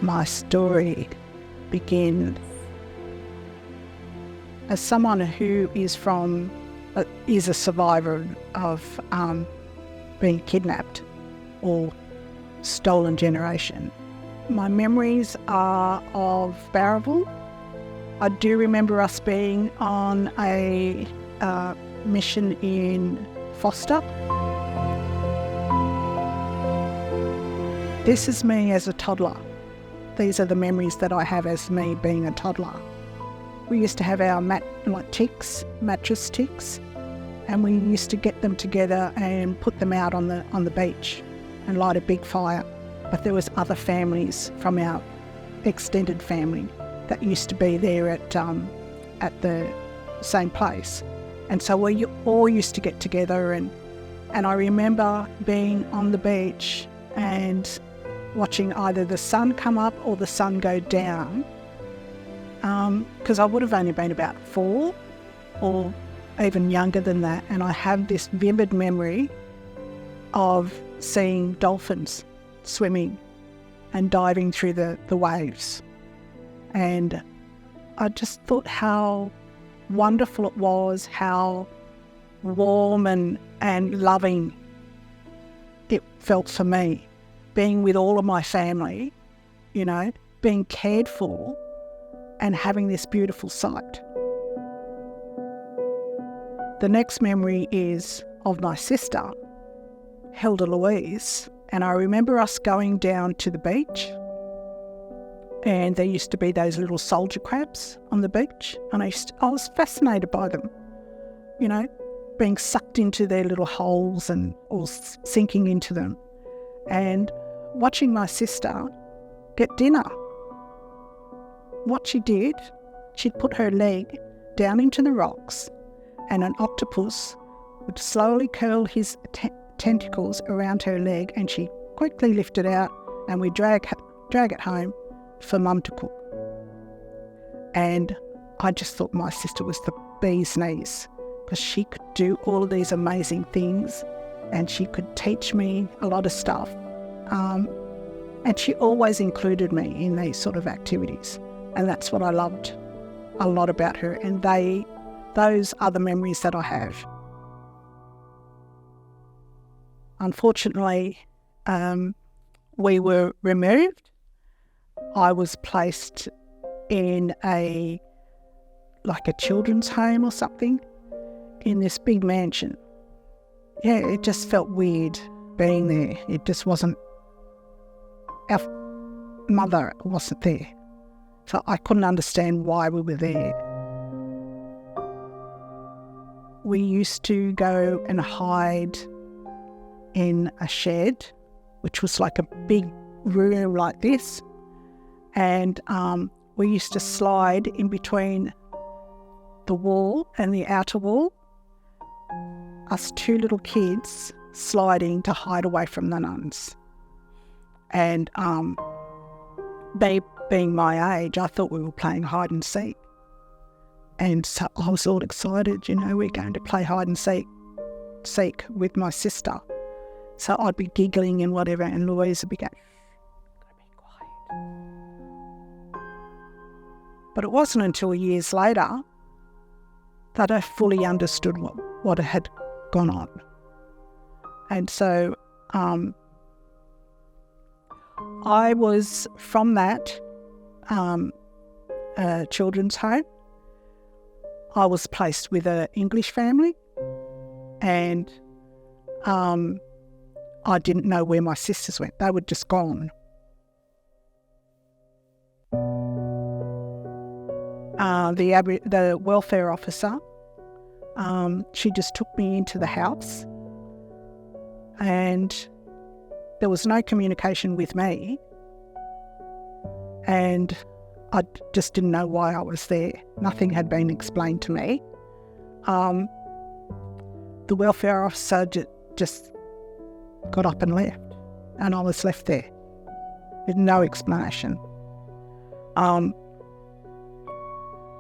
my story begins. As someone who is a survivor of being kidnapped or stolen generation, my memories are of Barraville. I do remember us being on a mission in Foster. This is me as a toddler. These are the memories that I have as me being a toddler. We used to have our mattress ticks, and we used to get them together and put them out on the beach and light a big fire. But there was other families from our extended family that used to be there at the same place. And so we all used to get together, and I remember being on the beach and watching either the sun come up or the sun go down, because I would have only been about 4 or even younger than that, and I have this vivid memory of seeing dolphins swimming and diving through the waves. And I just thought how wonderful it was, how warm and loving it felt for me, being with all of my family, being cared for and having this beautiful sight. The next memory is of my sister, Hilda Louise, and I remember us going down to the beach, and there used to be those little soldier crabs on the beach, and I was fascinated by them, being sucked into their little holes or sinking into them, and watching my sister get dinner. What she did, she'd put her leg down into the rocks, and an octopus would slowly curl his tentacles around her leg, and she quickly lift it out, and we drag it home for Mum to cook. And I just thought my sister was the bee's knees, because she could do all of these amazing things, and she could teach me a lot of stuff. And she always included me in these sort of activities, and that's what I loved a lot about her. And those are the memories that I have. Unfortunately, we were removed. I was placed in a children's home or something in this big mansion. Yeah, it just felt weird being there. It just wasn't, our mother wasn't there. So I couldn't understand why we were there. We used to go and hide in a shed, which was like a big room like this. And we used to slide in between the wall and the outer wall, us 2 little kids sliding to hide away from the nuns. And they, being my age, I thought we were playing hide and seek. And so I was all excited, we're going to play hide and seek with my sister. So I'd be giggling and whatever, and Louise would be going, "Gotta be quiet." But it wasn't until years later that I fully understood what had gone on. And so I was from that children's home. I was placed with an English family, and I didn't know where my sisters went. They were just gone. The welfare officer, she just took me into the house, and there was no communication with me, and I just didn't know why I was there. Nothing had been explained to me. The welfare officer just got up and left, and I was left there with no explanation.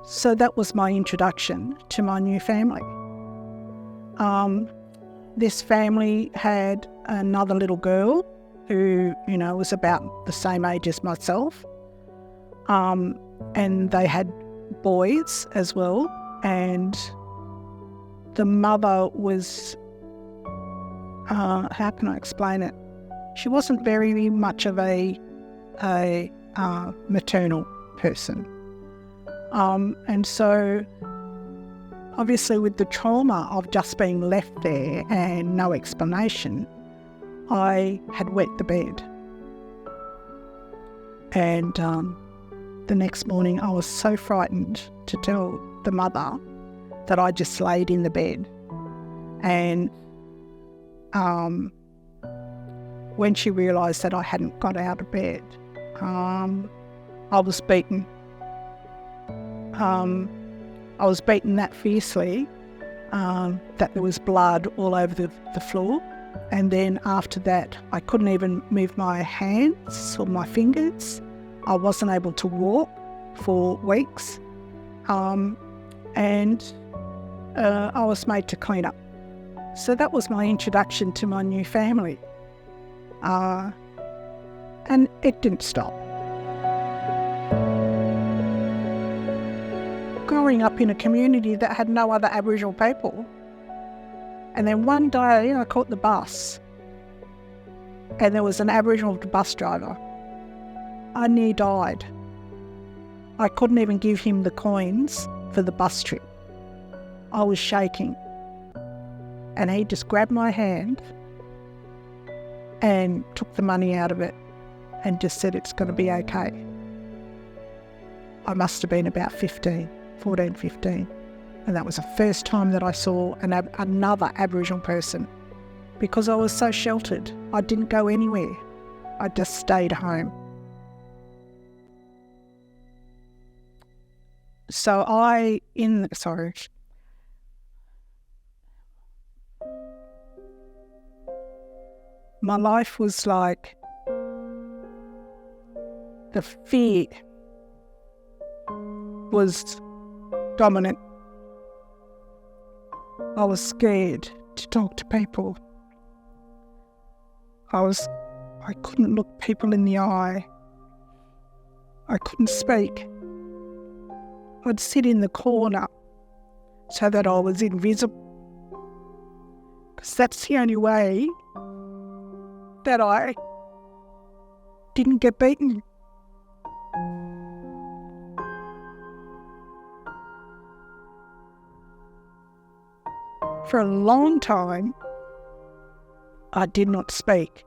So that was my introduction to my new family. This family had another little girl who, was about the same age as myself. and they had boys as well, and the mother was, how can I explain it? She wasn't very much of a maternal person. And so obviously with the trauma of just being left there and no explanation, I had wet the bed. And the next morning I was so frightened to tell the mother that I just laid in the bed. And when she realised that I hadn't got out of bed, I was beaten. I was beaten that fiercely that there was blood all over the floor. And then after that, I couldn't even move my hands or my fingers. I wasn't able to walk for weeks. And I was made to clean up. So that was my introduction to my new family. And it didn't stop. Growing up in a community that had no other Aboriginal people. And then one day I caught the bus and there was an Aboriginal bus driver. I near died. I couldn't even give him the coins for the bus trip. I was shaking. And he just grabbed my hand and took the money out of it and just said, it's going to be okay. I must have been about 14, 15. And that was the first time that I saw another Aboriginal person, because I was so sheltered. I didn't go anywhere. I just stayed home. So my life was like the fear was dominant. I was scared to talk to people. I couldn't look people in the eye. I couldn't speak. I'd sit in the corner so that I was invisible, because that's the only way that I didn't get beaten. For a long time, I did not speak.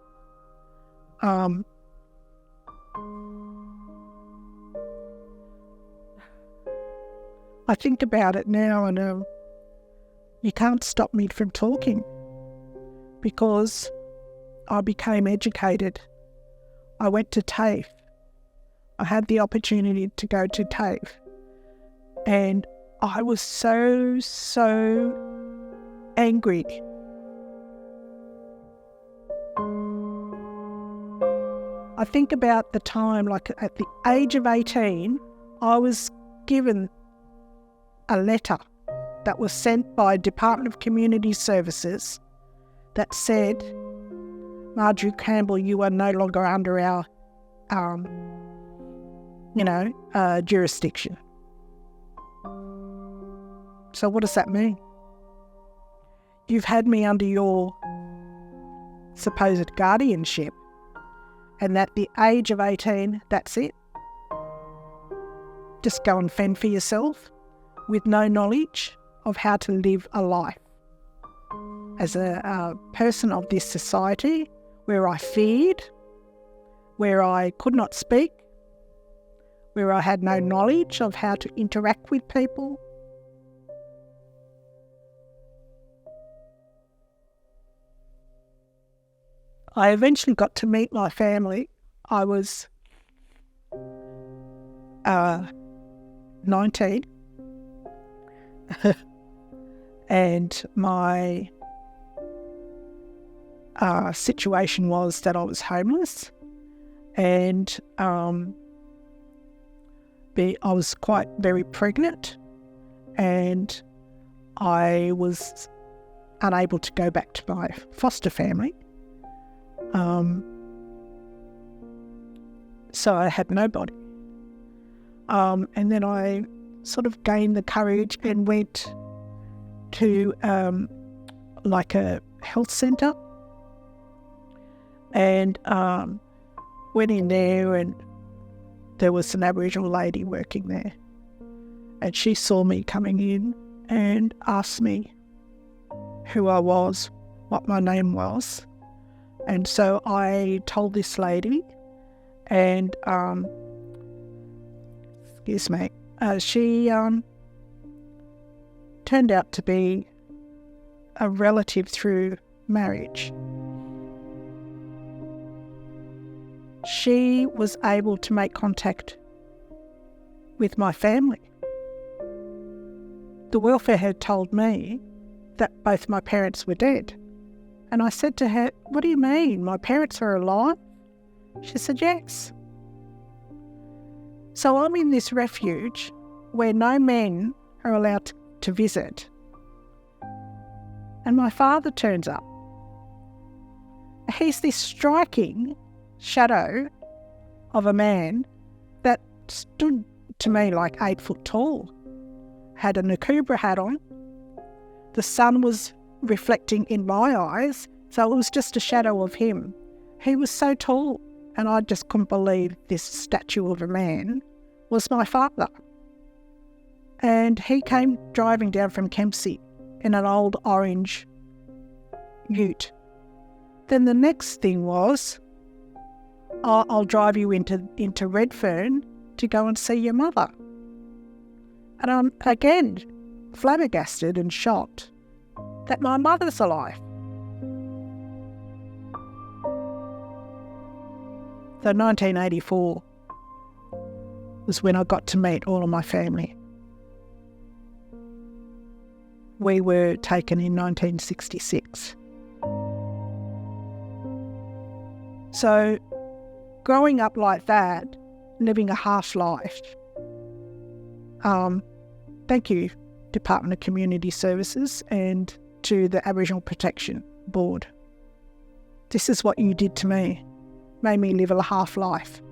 I think about it now and you can't stop me from talking, because I became educated. I went to TAFE. I had the opportunity to go to TAFE. And I was so angry. I think about the time, like at the age of 18, I was given a letter that was sent by Department of Community Services that said, Marjorie Campbell, you are no longer under our, jurisdiction. So what does that mean? You've had me under your supposed guardianship, and at the age of 18, that's it. Just go and fend for yourself with no knowledge of how to live a life. As a person of this society, where I feared, where I could not speak, where I had no knowledge of how to interact with people. I eventually got to meet my family. I was 19 and my situation was that I was homeless, and I was quite very pregnant, and I was unable to go back to my foster family. So I had nobody. And then I sort of gained the courage and went to like a health centre, and went in there, and there was an Aboriginal lady working there, and she saw me coming in and asked me who I was, what my name was. And so I told this lady, and she turned out to be a relative through marriage. She was able to make contact with my family. The welfare had told me that both my parents were dead. And I said to her, "What do you mean? My parents are alive?" She said, "Yes." So I'm in this refuge where no men are allowed to visit. And my father turns up. He's this striking shadow of a man that stood to me like 8 foot tall, had a Nakubra hat on. The sun was reflecting in my eyes, so it was just a shadow of him. He was so tall, and I just couldn't believe this statue of a man was my father. And he came driving down from Kempsey in an old orange ute. Then the next thing was, I'll drive you into Redfern to go and see your mother. And I'm again flabbergasted and shocked that my mother's alive. So 1984 was when I got to meet all of my family. We were taken in 1966. So growing up like that, living a half life, thank you, Department of Community Services, and to the Aboriginal Protection Board. This is what you did to me. Made me live a half life.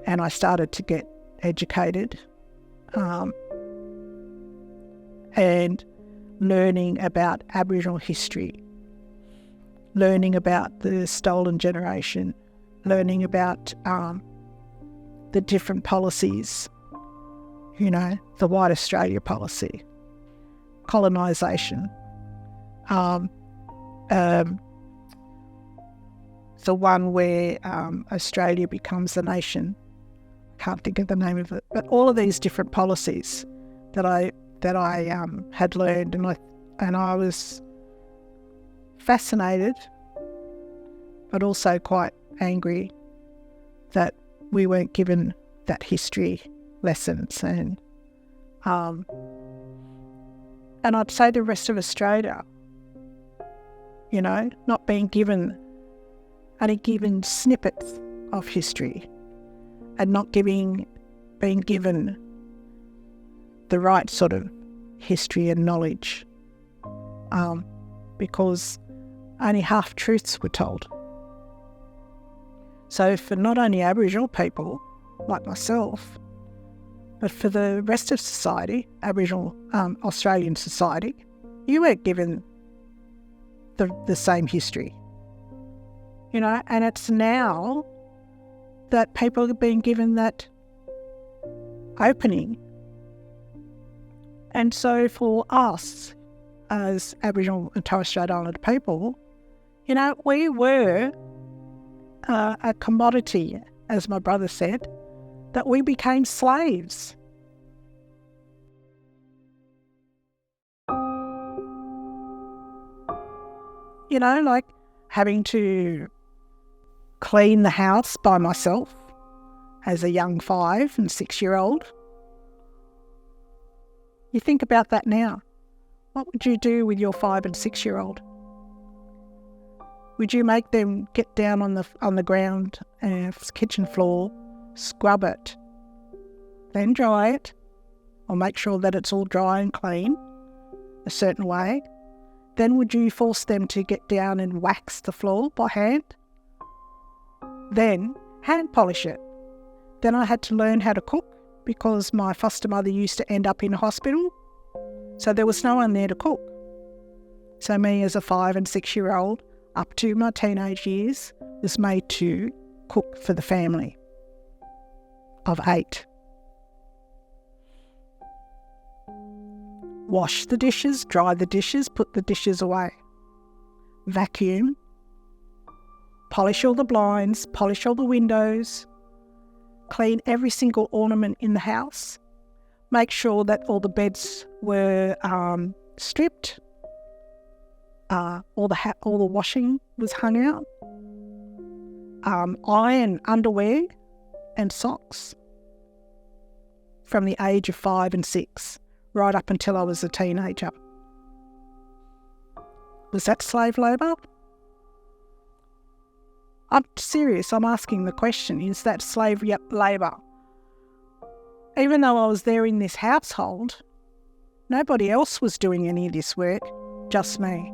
And I started to get educated and learning about Aboriginal history, learning about the stolen generation, learning about the different policies, the White Australia policy, colonisation, the one where Australia becomes a nation. Can't think of the name of it, but all of these different policies that I had learned, and I was fascinated, but also quite angry that we weren't given that history lessons, and I'd say the rest of Australia, not being given snippets of history, and not being given the right sort of history and knowledge, because only half-truths were told. So for not only Aboriginal people like myself, but for the rest of society, Aboriginal Australian society, you weren't given the same history. And it's now that people are being given that opening. And so for us as Aboriginal and Torres Strait Islander people, we were a commodity, as my brother said, that we became slaves. Like having to clean the house by myself as a young 5 and 6-year-old. You think about that now. What would you do with your 5 and 6-year-old? Would you make them get down on the ground, kitchen floor, scrub it, then dry it, or make sure that it's all dry and clean a certain way? Then would you force them to get down and wax the floor by hand? Then hand polish it. Then I had to learn how to cook because my foster mother used to end up in hospital. So there was no one there to cook. So me as a 5 and 6 year old, up to my teenage years, was made to cook for the family of 8. Wash the dishes, dry the dishes, put the dishes away. Vacuum, polish all the blinds, polish all the windows, clean every single ornament in the house, make sure that all the beds were stripped, all the washing was hung out, iron underwear and socks from the age of 5 and 6 right up until I was a teenager. Was that slave labour? I'm serious, I'm asking the question, is that slave labour? Even though I was there in this household, nobody else was doing any of this work, just me.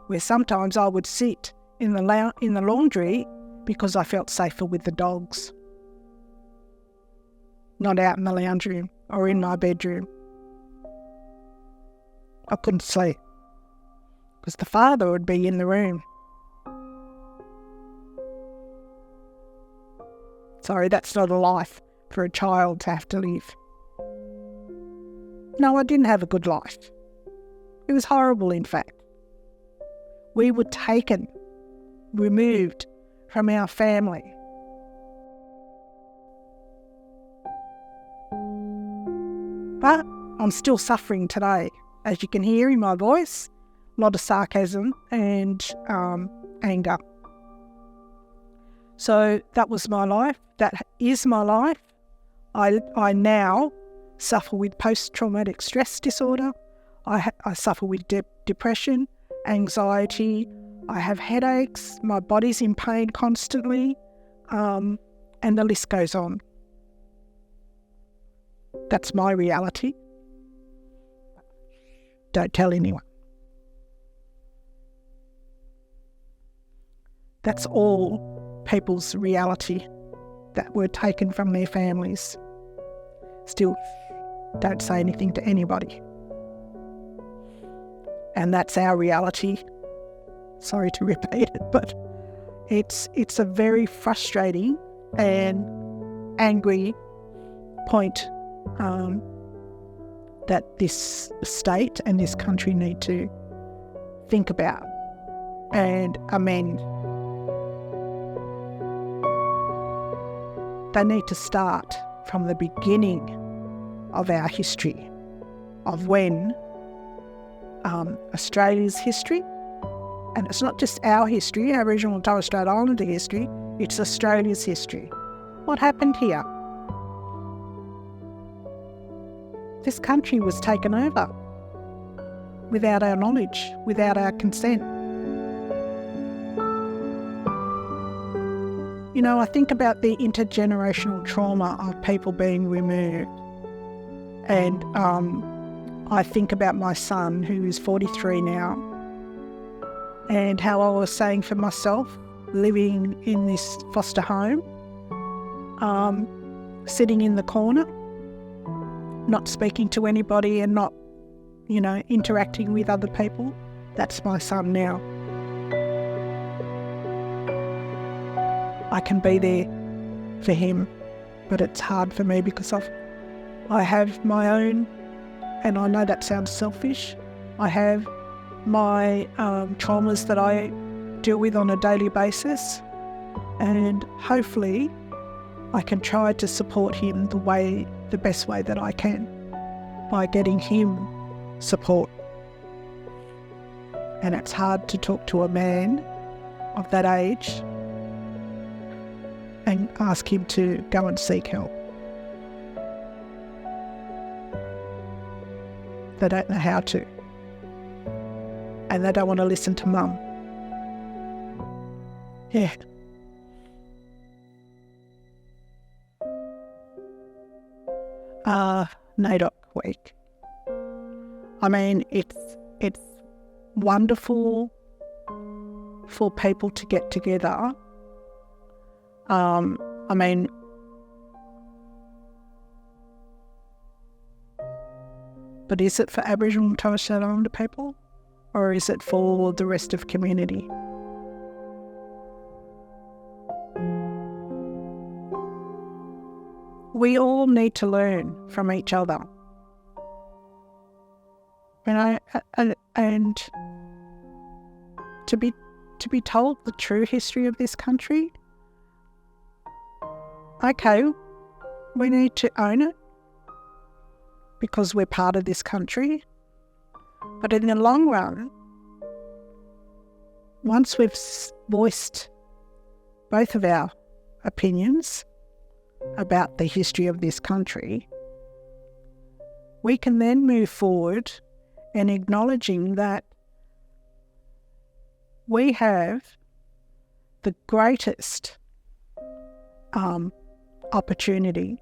Where sometimes I would sit in the laundry because I felt safer with the dogs, not out in the lounge room or in my bedroom. I couldn't sleep because the father would be in the room. Sorry, that's not a life for a child to have to live. No, I didn't have a good life. It was horrible, in fact. We were taken, removed from our family. But I'm still suffering today, as you can hear in my voice, a lot of sarcasm and anger. So that was my life. That is my life. I now suffer with post-traumatic stress disorder. I suffer with depression, anxiety. I have headaches. My body's in pain constantly. And the list goes on. That's my reality. Don't tell anyone. That's all people's reality that were taken from their families. Still, don't say anything to anybody. And that's our reality. Sorry to repeat it, but it's a very frustrating and angry point that this state and this country need to think about and amend. They need to start from the beginning of our history, of when Australia's history, and it's not just our history, Aboriginal and Torres Strait Islander history, it's Australia's history. What happened here? This country was taken over without our knowledge, without our consent. You know, I think about the intergenerational trauma of people being removed. And I think about my son, who is 43 now, and how I was saying for myself, living in this foster home, sitting in the corner, not speaking to anybody and not, interacting with other people. That's my son now. I can be there for him, but it's hard for me because I have my own, and I know that sounds selfish, I have my traumas that I deal with on a daily basis, and hopefully I can try to support him the best way that I can by getting him support. And it's hard to talk to a man of that age and ask him to go and seek help. They don't know how to. And they don't want to listen to mum. Yeah. NAIDOC week. I mean, it's wonderful for people to get together I mean, but is it for Aboriginal and Torres Strait Islander people, or is it for the rest of community? We all need to learn from each other. And to be told the true history of this country, okay, we need to own it because we're part of this country. But in the long run, once we've voiced both of our opinions about the history of this country, we can then move forward in acknowledging that we have the greatest opportunity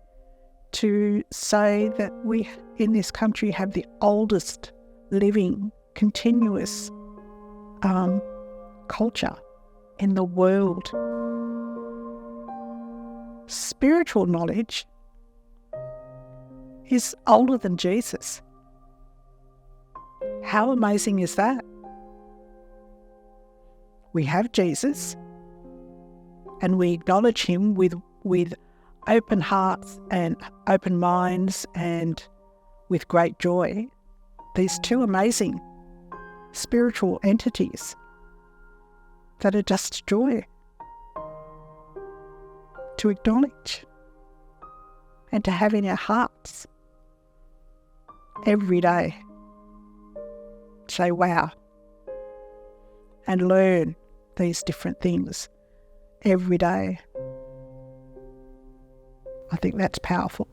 to say that we in this country have the oldest living continuous culture in the world. Spiritual knowledge is older than Jesus. How amazing is that? We have Jesus and we acknowledge him with open hearts and open minds and with great joy. These two amazing spiritual entities that are just joy to acknowledge and to have in our hearts every day. Say, wow, and learn these different things every day. I think that's powerful.